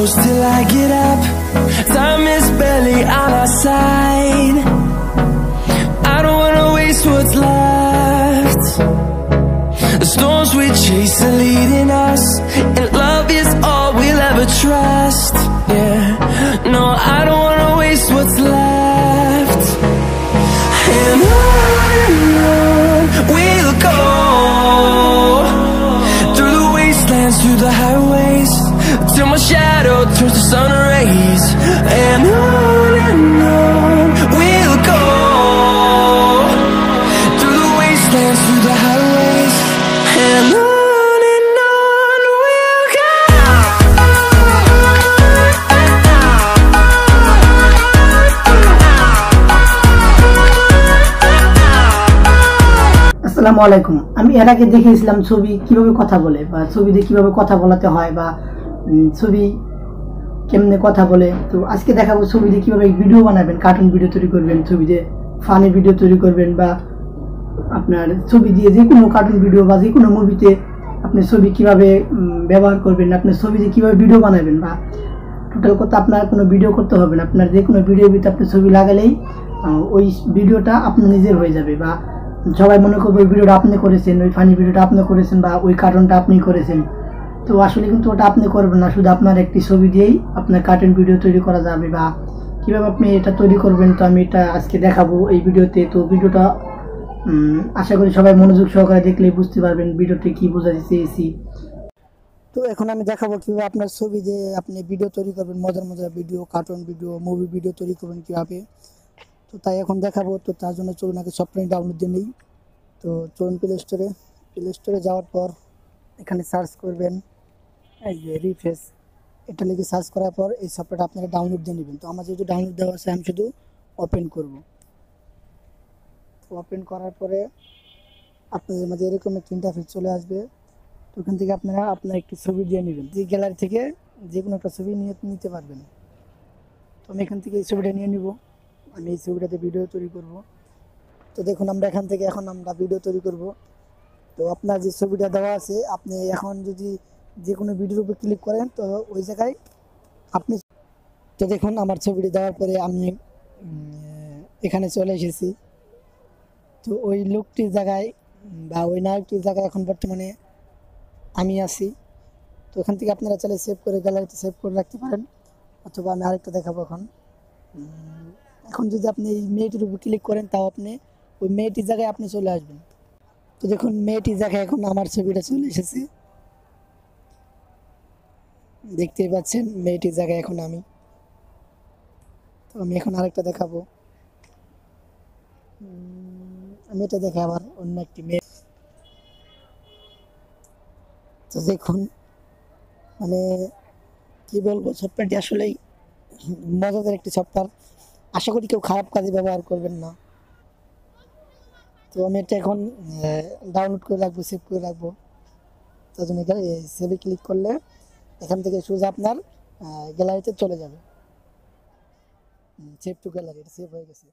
close till I get up. Time is barely on our side. I don't wanna waste what's left. The storms we chase are leading us, and love is all we'll ever trust. Yeah, no, I don't wanna waste what's left. And on we'll go, through the wastelands, through the highways, till my shadow turns to sun rays. And on we'll go, through the wastelands, through the highways, and on we'll go. আসসালামু আলাইকুম। আমি এর আগে দেখিয়েছিলাম ছবি কিভাবে কথা বলে বা ছবি দিয়ে কিভাবে কথা বলাতে হয় বা ছবি কেমনে কথা বলে। তো আজকে দেখাবো ছবি দিয়ে কিভাবে ভিডিও বানাবেন, কার্টুন ভিডিও তৈরি করবেন, ছবি দিয়ে ফানি ভিডিও তৈরি করবেন, বা আপনার ছবি দিয়ে যে কোনো কার্টুন ভিডিও বা যে কোনো মুভিতে আপনি ছবি কিভাবে ব্যবহার করবেন, আপনি ছবি দিয়ে কিভাবে ভিডিও বানাবেন, বা টোটাল কথা আপনার কোনো ভিডিও করতে হবে না। আপনার যে কোনো ভিডিওর ভিতরে আপনি ছবি লাগালেই ওই ভিডিওটা আপনার নিজের হয়ে যাবে, বা সবাই মনে করবে ওই ভিডিওটা আপনি করেছেন, ওই ফানি ভিডিওটা আপনি করেছেন, বা ওই কার্টুনটা আপনি করেছেন। তো আসলে কিন্তু ওটা আপনি করবেন না, শুধু আপনার একটি ছবি দিয়েই আপনার কার্টুন ভিডিও তৈরি করা যাবে। বা কীভাবে আপনি এটা তৈরি করবেন, তো আমি এটা আজকে দেখাবো এই ভিডিওতে। তো ভিডিওটা আশা করি সবাই মনোযোগ সহকারে দেখলেই বুঝতে পারবেন ভিডিওতে কী বোঝাতে চেয়েছি। তো এখন আমি দেখাবো কীভাবে আপনার ছবি দিয়ে আপনি ভিডিও তৈরি করবেন, মজার মজার video, cartoon video, movie video তৈরি করবেন কীভাবে। তো তাই এখন দেখাবো। তো তার জন্য চলুন আগে সফটওয়্যার ডাউনলোড দিয়ে নিই। তো চলুন প্লে স্টোরে যাওয়ার পর এখানে সার্চ করবেন এই যে রিফেস, এটা লিখে সার্চ করার পর এই সফটওয়্যারটা আপনাকে ডাউনলোড দিয়ে নেবেন। তো আমার যেহেতু ডাউনলোড দেওয়া আছে আমি শুধু ওপেন করব। তো ওপেন করার পরে আপনাদের মাঝে এরকম একটা ইন্টারফেস চলে আসবে। তো ওখান থেকে আপনারা আপনার একটি ছবি দিয়ে নেবেন, যে গ্যালারি থেকে যে কোনো একটা ছবি নিতে পারবেন। তো আমি এখান থেকে এই ছবিটা নিয়ে নিব, আমি এই ছবিটাতে ভিডিও তৈরি করব। তো দেখুন আমরা এখান থেকে এখন আমরা ভিডিও তৈরি করব। তো আপনার যে ছবিটা দেওয়া আছে, আপনি এখন যদি যে কোনো ভিডিওর উপর ক্লিক করেন তো ওই জায়গায় আপনি, তো দেখুন আমার ছবিটি দেওয়ার পরে আমি এখানে চলে এসেছি। তো ওই লোকটির জায়গায় বা ওই নায়কটির জায়গায় এখন বর্তমানে আমি আছি। তো ওখান থেকে আপনারা চাইলে সেভ করে গ্যালারিতে সেভ করে রাখতে পারেন, অথবা আমি আরেকটা দেখাবো। এখন যদি আপনি এই মেয়েটির উপর ক্লিক করেন তাও আপনি ওই মেয়েটির জায়গায় আপনি চলে আসবেন। তো দেখুন মেয়েটির জায়গায় এখন আমার ছবিটা চলে এসেছে, দেখতেই পাচ্ছেন মেয়েটির জায়গায় এখন আমি। তো আমি এখন আরেকটা দেখাবো, আমি এটা দেখে আবার অন্য একটি মেয়ে। তো দেখুন মানে কি বলবো, সফটওয়্যারটি আসলেই মজাদার একটি সফটওয়্যার। আশা করি কেউ খারাপ কাজে ব্যবহার করবেন না। তো আমি এটা এখন ডাউনলোড করে রাখবো, সেভ করে রাখবো। তার জন্য সেভে ক্লিক করলে এখান থেকে সোজা আপনার গ্যালারিতে চলে যাবে। সেভ টু গ্যালারি, এটা সেভ হয়ে গেছে।